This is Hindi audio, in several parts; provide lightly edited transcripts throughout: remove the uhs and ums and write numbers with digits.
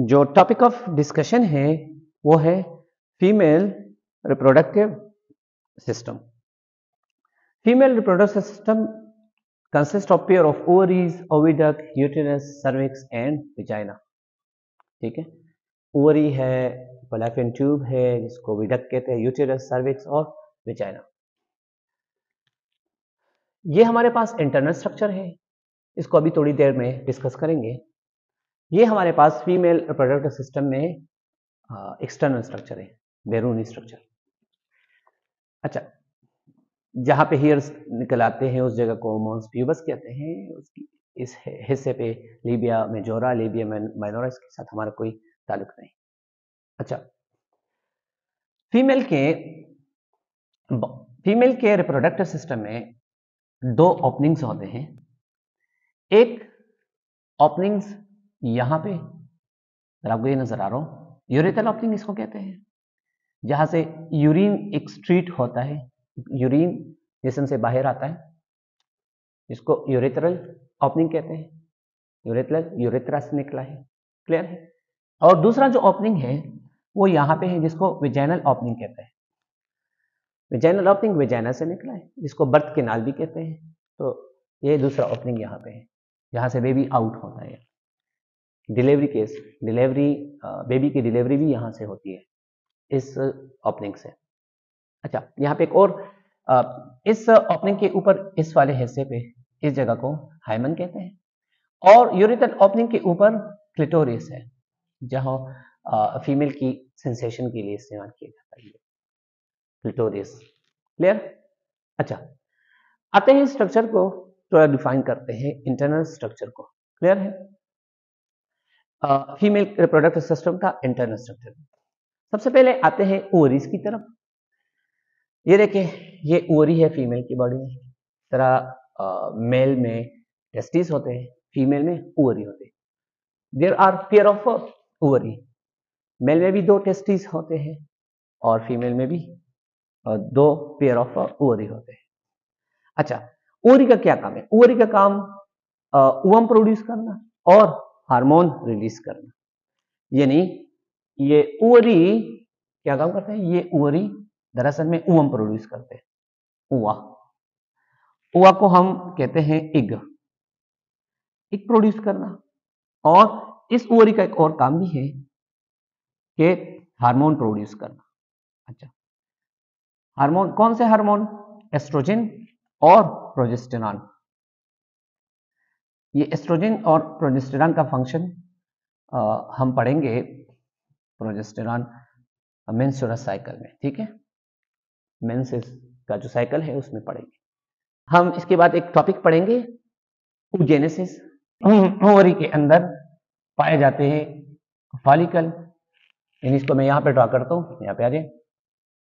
जो टॉपिक ऑफ डिस्कशन है वो है female reproductive system. Female reproductive system consist of pair of ovaries, oviduct, uterus, cervix and vagina. ठीक है, ओवरी है, फैलोपियन ट्यूब है जिसको ओविडक्ट कहते हैं, यूटेरस, सर्विक्स और विजाइना। ये हमारे पास इंटरनल स्ट्रक्चर है, इसको अभी थोड़ी देर में डिस्कस करेंगे। ये हमारे पास फीमेल रिप्रोडक्टिव सिस्टम में एक्सटर्नल स्ट्रक्चर है, बैरूनी स्ट्रक्चर। अच्छा, जहां पे हेयर्स निकल आते हैं उस जगह को मॉन्स प्यूबस कहते हैं। उसकी इस हिस्से पे लीबिया मेजोरा, लीबिया माइनोरा, इसके साथ हमारा कोई ताल्लुक नहीं। अच्छा, फीमेल के रिप्रोडक्टिव सिस्टम में दो ओपनिंग्स होते हैं। एक ओपनिंग्स यहां पे आपको ये नजर आ रहा हो, यूरेथ्रल ओपनिंग इसको कहते हैं, जहां से यूरिन एक्सट्रीट होता है, यूरिन जिस्म से बाहर आता है, इसको यूरेथ्रल ओपनिंग कहते हैं। यूरेथ्रल यूरेथ्रा से निकला है, क्लियर है। और दूसरा जो ओपनिंग है वो यहां पे है, जिसको विजाइनल ओपनिंग कहते हैं। विजाइनल ओपनिंग विजाइना से निकला है, जिसको बर्थ केनाल भी कहते हैं। तो ये दूसरा ओपनिंग यहाँ पे है, जहां से बेबी आउट होता है। डिलीवरी केस, बेबी की डिलीवरी भी यहाँ से होती है, इस ओपनिंग से। अच्छा, यहाँ पे एक और इस ओपनिंग के ऊपर इस वाले हिस्से पे इस जगह को हाइमन कहते हैं। और यूरेथ्रल ओपनिंग के ऊपर क्लिटोरियस है, जहां फीमेल की सेंसेशन के लिए इस्तेमाल किया जाता है, क्लिटोरियस। क्लियर? अच्छा, आते हैं स्ट्रक्चर को थोड़ा डिफाइन करते हैं, इंटरनल स्ट्रक्चर को। क्लियर है? फीमेल रिप्रोडक्टिव सिस्टम का इंटरनल स्ट्रक्चर। सबसे पहले आते हैं ओवरीज की तरफ। ये देखिए, ये ओवरी है फीमेल की बॉडी में। तरह मेल में टेस्टिस होते हैं, फीमेल में ओवरी होते हैं। There are pair of ovary. Male में भी दो टेस्टिस होते हैं और फीमेल में भी दो पेयर ऑफ ओवरी होते हैं। अच्छा, ओवरी का क्या काम है? ओवरी का काम ओवम प्रोड्यूस करना और हार्मोन रिलीज करना। यानी ये ओवरी क्या काम करते हैं? ये ओवरी दरअसल में ओवम प्रोड्यूस करते हैं। ओवा को हम कहते हैं एग प्रोड्यूस करना। और इस ओवरी का एक और काम भी है कि हार्मोन प्रोड्यूस करना। अच्छा, हार्मोन कौन से हार्मोन? एस्ट्रोजन और प्रोजेस्टेरॉन। ये एस्ट्रोजन और प्रोजेस्टेरॉन का फंक्शन हम पढ़ेंगे प्रोजेस्टेरॉन मेंस्ट्रुअल साइकिल में। ठीक है, मेंसेस का जो साइकिल है उसमें पढ़ेंगे हम। इसके बाद एक टॉपिक पढ़ेंगे oogenesis। ओवरी के अंदर पाए जाते हैं फॉलिकल। इसको मैं यहाँ पे ड्रॉ करता हूँ, यहाँ पे आ जाए।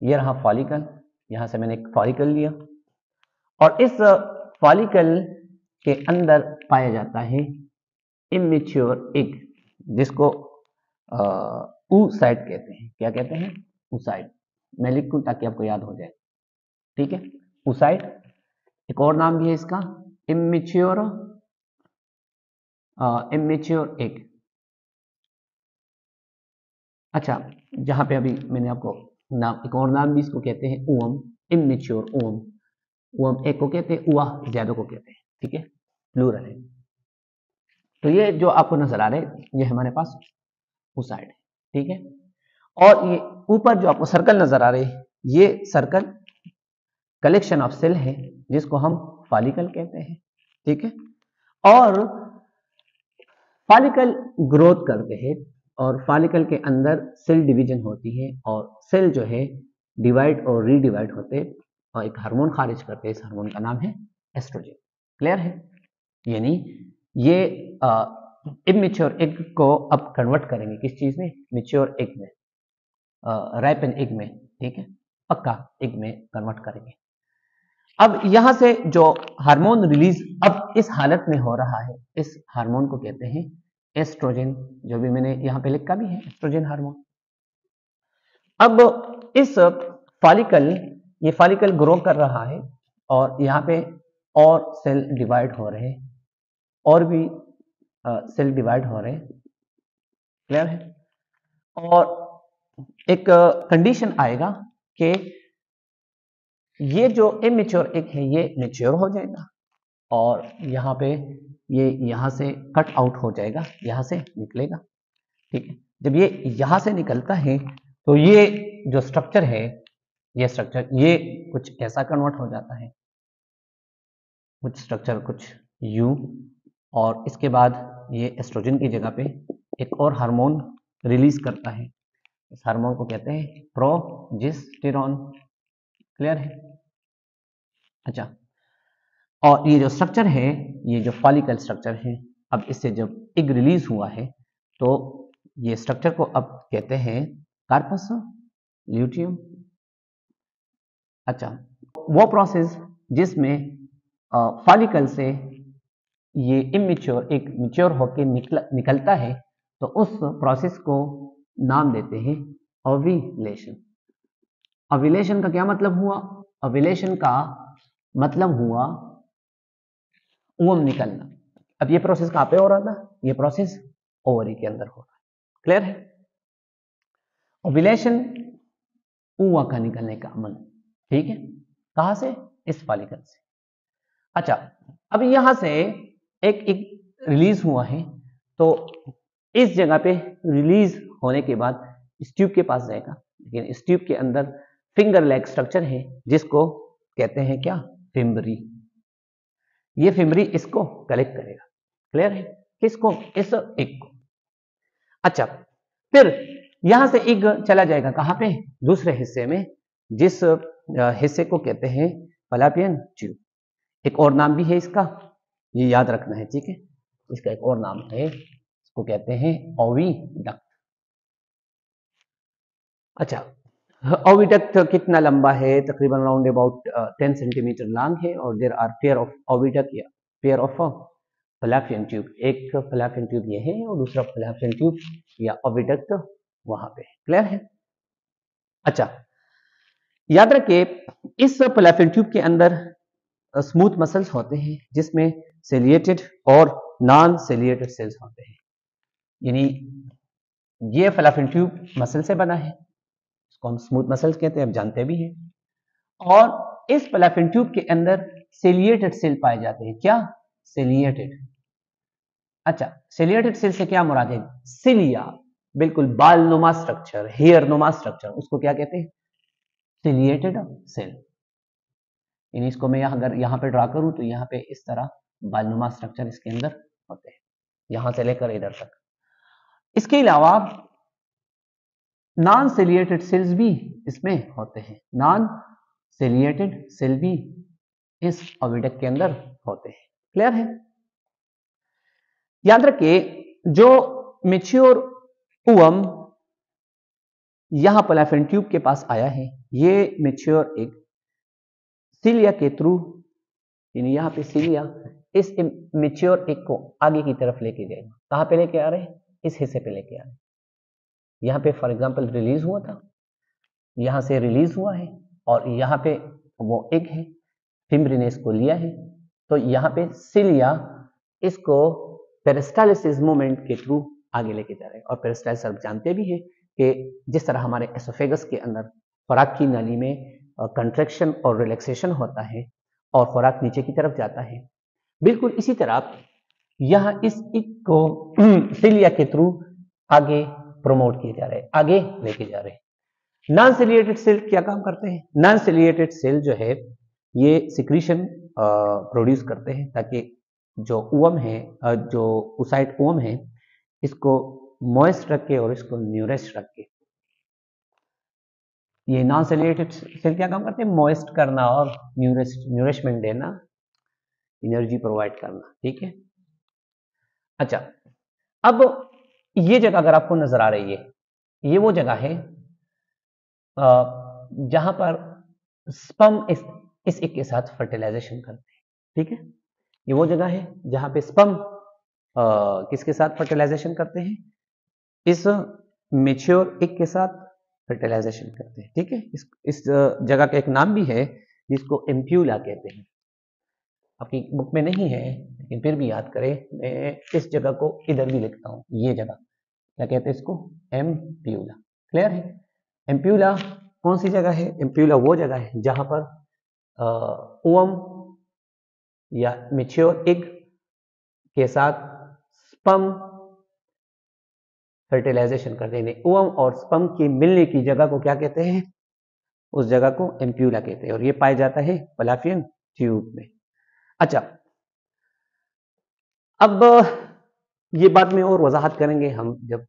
ये रहा फॉलिकल, यहाँ से मैंने एक फॉलिकल लिया और इस फॉलिकल के अंदर पाया जाता है इमेच्योर एग, जिसको oocyte कहते हैं। क्या कहते हैं? oocyte। मैं लिखूं ताकि आपको याद हो जाए। ठीक है, oocyte। एक और नाम भी है इसका, इमेच्योर एग। अच्छा, जहां पे अभी मैंने आपको नाम, एक और नाम भी इसको कहते हैं ओवम, इमेच्योर ओवम। ओवम एक को कहते हैं, उवा ज्यादा को कहते हैं। ठीक है, प्लूरल है। तो ये जो आपको नजर आ रहे हैं ये हमारे पास oocyte है। ठीक है, और ये ऊपर जो आपको सर्कल नजर आ रहे हैं, ये सर्कल कलेक्शन ऑफ सेल है, जिसको हम फॉलिकल कहते हैं। ठीक है, और फॉलिकल ग्रोथ करते हैं और फॉलिकल के अंदर सेल डिवीजन होती है और सेल जो है डिवाइड और रीडिवाइड होते हैं और एक हार्मोन खारिज करते हैं। इस हार्मोन का नाम है एस्ट्रोजन। क्लियर है? यानी ये इमेच्योर एग को अब कन्वर्ट करेंगे किस चीज में? मेच्योर एग में, राइपन एग में। ठीक है, पक्का एग में कन्वर्ट करेंगे। अब यहां से जो हार्मोन रिलीज अब इस हालत में हो रहा है, इस हार्मोन को कहते हैं एस्ट्रोजन, जो भी मैंने यहां पे लिखा भी है, एस्ट्रोजन हार्मोन। अब इस फॉलिकल, ये फॉलिकल ग्रो कर रहा है और यहाँ पे और सेल डिवाइड हो रहे हैं, और भी सेल डिवाइड हो रहे हैं। क्लियर है? और एक कंडीशन आएगा कि ये जो इमेच्योर एग है ये मेच्योर हो जाएगा और यहाँ पे ये यहाँ से कट आउट हो जाएगा, यहाँ से निकलेगा। ठीक है, जब ये यहाँ से निकलता है तो ये जो स्ट्रक्चर है, ये स्ट्रक्चर ये कुछ ऐसा कन्वर्ट हो जाता है, कुछ स्ट्रक्चर कुछ यू, और इसके बाद ये एस्ट्रोजन की जगह पे एक और हार्मोन रिलीज करता है। इस हार्मोन को कहते हैं प्रोजेस्टेरॉन। क्लियर है? अच्छा, और ये जो स्ट्रक्चर है, ये जो फॉलिकल स्ट्रक्चर है, अब इससे जब एग रिलीज हुआ है तो ये स्ट्रक्चर को अब कहते हैं कार्पस ल्यूटियम। अच्छा, वो प्रोसेस जिसमें फॉलिकल से ये इमेच्योर एक मैच्योर होकर निकलता है, तो उस प्रोसेस को नाम देते हैं ओव्यूलेशन। ओव्यूलेशन का क्या मतलब हुआ? ओव्यूलेशन का मतलब हुआ ओवम निकलना। अब ये प्रोसेस कहां पे हो रहा था? ये प्रोसेस ओवरी के अंदर हो रहा है। क्लियर है? ओव्यूलेशन ओवा का निकलने का अमल। ठीक है, कहां से? इस फॉलिकल से। अच्छा, अब यहां से एक रिलीज हुआ है, तो इस जगह पे रिलीज होने के बाद इस ट्यूब के पास जाएगा, लेकिन इस ट्यूब के अंदर फिंगर लेग स्ट्रक्चर है जिसको कहते हैं क्या? फिम्बरी। ये फिम्बरी इसको कलेक्ट करेगा। क्लियर है? किसको? इस एग को। अच्छा, फिर यहां से एग चला जाएगा कहां पे? दूसरे हिस्से में, जिस हिस्से को कहते हैं फैलोपियन ट्यूब। एक और नाम भी है इसका, ये याद रखना है। ठीक है, इसका एक और नाम है, इसको कहते हैं ओविडक्ट। अच्छा, ओविडक्ट कितना लंबा है? तकरीबन राउंड अबाउट 10 सेंटीमीटर लॉन्ग है, और there are pair of oviduct या पेयर ऑफ फैलोपियन ट्यूब। एक फैलोपियन ट्यूब ये है और दूसरा फैलोपियन ट्यूब या ओविडक्ट वहां पे। क्लियर है? अच्छा, याद रखिए इस फैलोपियन ट्यूब के अंदर स्मूथ मसल्स होते हैं जिसमें सेलिएटेड और नॉन सेलिएटेड सेल्स होते हैं। यानी ये फैलोपियन ट्यूब मसल से बना है, इसको हम स्मूथ मसल्स कहते हैं, आप जानते भी हैं। और इस फैलोपियन ट्यूब के अंदर सेलिएटेड सेल पाए जाते हैं। क्या? सेलिएटेड। अच्छा, सेलिएटेड सेल से क्या मुराद है? सिलिया, बिल्कुल बालनुमा स्ट्रक्चर, हेयर नुमा स्ट्रक्चर, उसको क्या कहते हैं? Ciliated cell. यानी इसको मैं अगर यहाँ पे ड्रा करूं तो यहाँ पे इस तरह बालनुमा स्ट्रक्चर इसके अंदर होते हैं, यहां से लेकर इधर तक। इसके अलावा नॉन सेलिएटेड सेल्स भी इसमें होते हैं। नॉन सेलिएटेड सेल भी इस ओविडक्ट के अंदर होते हैं। क्लियर है? याद रखिए जो मैच्योर ओवम यहां फैलोपियन ट्यूब के पास आया है, ये मैच्योर एक सिलिया के थ्रू, यानी यहाँ पे सिलिया इस मैच्योर एग को आगे की तरफ लेके जाएगा। कहां पे लेके आ रहे हैं? इस हिस्से पे लेके आ रहे हैं। यहाँ पे फॉर एग्जांपल रिलीज हुआ था, यहाँ से रिलीज हुआ है, और यहाँ पे वो एग है, फिम्बरी ने इसको लिया है, तो यहाँ पे सिलिया इसको पेरिस्टालिसिस मूवमेंट के थ्रू आगे लेके जा रहे हैं। और पेरिस्टालिसिस आप जानते भी हैं कि जिस तरह हमारे एसोफेगस के अंदर खुराक की नली में कंट्रैक्शन और रिलैक्सेशन होता है और खुराक नीचे की तरफ जाता है, बिल्कुल इसी तरह यहाँ इस एग को सिलिया के थ्रू आगे प्रमोट किए जा रहे हैं, आगे लेके जा रहे हैं। नॉन सिलिएटेड सेल क्या काम करते हैं? नॉन सिलिएटेड सेल जो है ये सिक्रीशन प्रोड्यूस करते हैं ताकि जो ओवम है, जो ओसाइट ओवम है, इसको मॉइस्ट रखे और इसको न्यूरिश रखे। ये नॉन सिलिएटेड सेल क्या काम करते हैं? मॉइस्ट करना और न्यूरिशमेंट देना, एनर्जी प्रोवाइड करना। ठीक है? अच्छा, अब ये जगह अगर आपको नजर आ रही है, ये वो जगह है जहां पर स्पर्म इस एग के साथ फर्टिलाइजेशन करते हैं। ठीक है? ये वो जगह है जहां पे स्पर्म किसके साथ फर्टिलाइजेशन करते हैं? इस मैच्योर एग के साथ फर्टिलाइजेशन करते हैं। ठीक है? इस जगह का एक नाम भी है जिसको एम्प्यूला कहते हैं। आपकी बुक में नहीं है लेकिन फिर भी याद करें, मैं इस जगह को इधर भी लिखता हूं, ये जगह क्या कहते हैं इसको, एम्प्यूला। क्लियर है। एम्प्यूला कौन सी जगह है, एम्प्यूला वो जगह है जहां पर ओवम या मेच्योर एग के साथ स्पर्म फर्टिलाइजेशन कर देने, ओवम और स्पर्म के मिलने की जगह को क्या कहते हैं, उस जगह को एम्प्यूला कहते हैं, और ये पाया जाता है फैलोपियन ट्यूब में। अच्छा, अब ये बात में और वजाहत करेंगे हम जब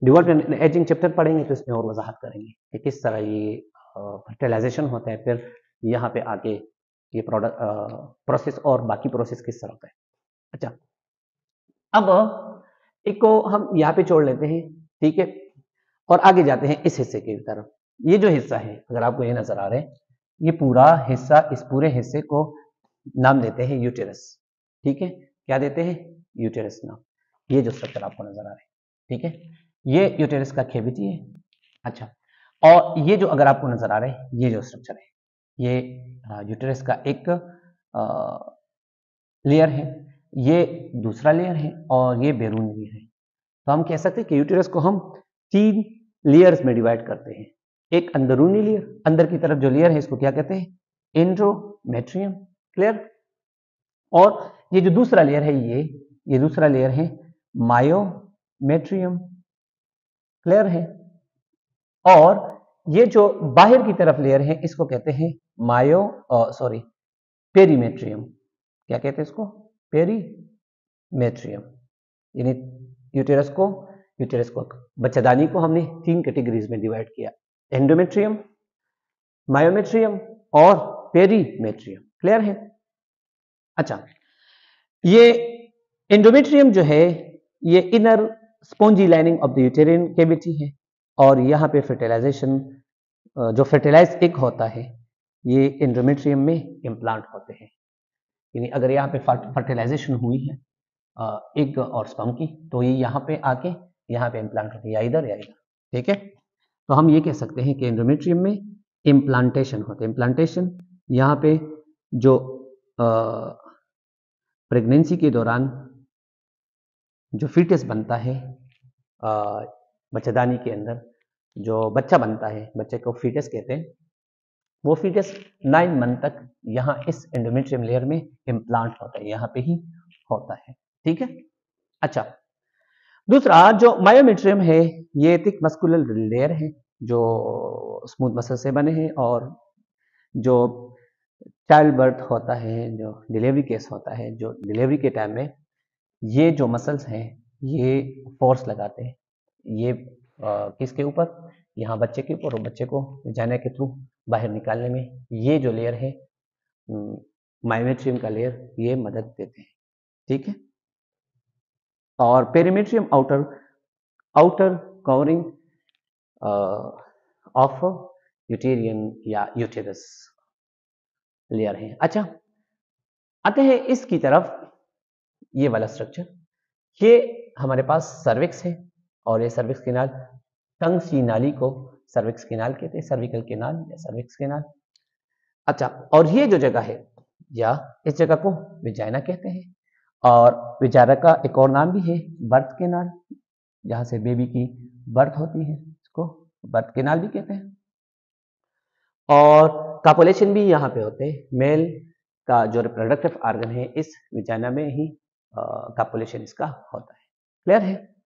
डेवलपमेंट एजिंग चैप्टर पढ़ेंगे, तो इसमें और वजाहत करेंगे कि किस तरह ये फर्टिलाइजेशन होता है, फिर यहाँ पे आके ये प्रोडक्ट प्रोसेस और बाकी प्रोसेस किस तरह होता है। अच्छा, अब एक को हम यहाँ पे छोड़ लेते हैं, ठीक है, और आगे जाते हैं इस हिस्से की तरफ। ये जो हिस्सा है, अगर आपको ये नजर आ रहा है, ये पूरा हिस्सा, इस पूरे हिस्से को नाम देते हैं यूटेरस। ठीक है, क्या देते हैं, यूटेरस नाम। ये जो स्ट्रक्चर आपको नजर आ रहा है, ठीक है, ये यूटेरस का कैविटी है। अच्छा, और ये जो अगर आपको नजर आ रहा है, ये जो स्ट्रक्चर है, ये यूटेरस का एक लेयर है, ये दूसरा लेयर है, और ये बैरून लेयर है। तो हम कह सकते हैं कि यूटेरस को हम 3 लेयर्स में डिवाइड करते हैं। एक अंदरूनी लेयर, अंदर की तरफ जो लेयर है इसको क्या कहते हैं, एंडोमेट्रियम। क्लियर। और ये जो दूसरा लेयर है, ये दूसरा लेयर है मायोमेट्रियम। क्लियर है। और ये जो बाहर की तरफ लेयर है, इसको कहते हैं पेरीमेट्रियम। क्या कहते हैं इसको, पेरीमेट्रियम। यानी यूटेरस को बच्चादानी को हमने 3 कैटेगरीज में डिवाइड किया, एंडोमेट्रियम, मायोमेट्रियम और पेरीमेट्रियम। क्लियर है। अच्छा, ये एंडोमेट्रियम जो है, ये inner spongy lining of the यूटेरिन cavity है, और यहाँ पे फर्टिलाइजेशन, जो फर्टिलाइज एग होता है, ये एंडोमेट्रियम में इम्प्लांट होते हैं। यानी अगर यहाँ पे फर्टिलाइजेशन हुई है एग और स्पर्म की, तो ये यहाँ पे आके यहाँ पे इम्प्लांट होते हैं, या इधर या इधर। ठीक है, तो हम ये कह सकते हैं कि एंडोमेट्रियम में इम्प्लांटेशन होते हैं। इम्प्लांटेशन यहाँ पे जो प्रेगनेंसी के दौरान जो फीटस बनता है बच्चादानी के अंदर, जो बच्चा बनता है, बच्चे को फीटस कहते हैं, वो फीटस 9 मंथ तक यहाँ इस एंडोमेट्रियम लेयर में इम्प्लांट होता है, यहाँ पे ही होता है। ठीक है। अच्छा, दूसरा जो मायोमेट्रियम है, ये थिक मस्कुलर लेयर है जो स्मूथ मसल से बने हैं, और जो चाइल्ड बर्थ होता है, जो डिलीवरी केस होता है, जो डिलीवरी के टाइम में ये जो मसल्स हैं, ये फोर्स लगाते हैं, ये किसके ऊपर, यहाँ बच्चे के ऊपर, और बच्चे को जाने के थ्रू बाहर निकालने में ये जो लेयर है मायोमेट्रियम का लेयर, ये मदद देते हैं। ठीक है। और पेरीमेट्रियम आउटर कवरिंग ऑफ यूटेरियन या यूटेरस लेयर है। अच्छा, आते हैं इसकी तरफ, ये वाला स्ट्रक्चर, ये हमारे पास सर्विक्स है, और ये सर्विक्स केनाल, टंग सी नाली को सर्विक्स केनाल कहते हैं, सर्विकल केनाल या सर्विक्स केनाल। अच्छा, और ये जो जगह है, या इस जगह को विजाइना कहते हैं, और विजाइना का एक और नाम भी है बर्थ केनाल, जहां से बेबी की बर्थ होती है, इसको बर्थ केनाल भी कहते हैं। और कापुलेशन भी यहाँ पे होते हैं, मेल का जो रिप्रोडक्टिव ऑर्गन है, इस विजाइना में ही कापुलेशन इसका होता है। क्लियर है।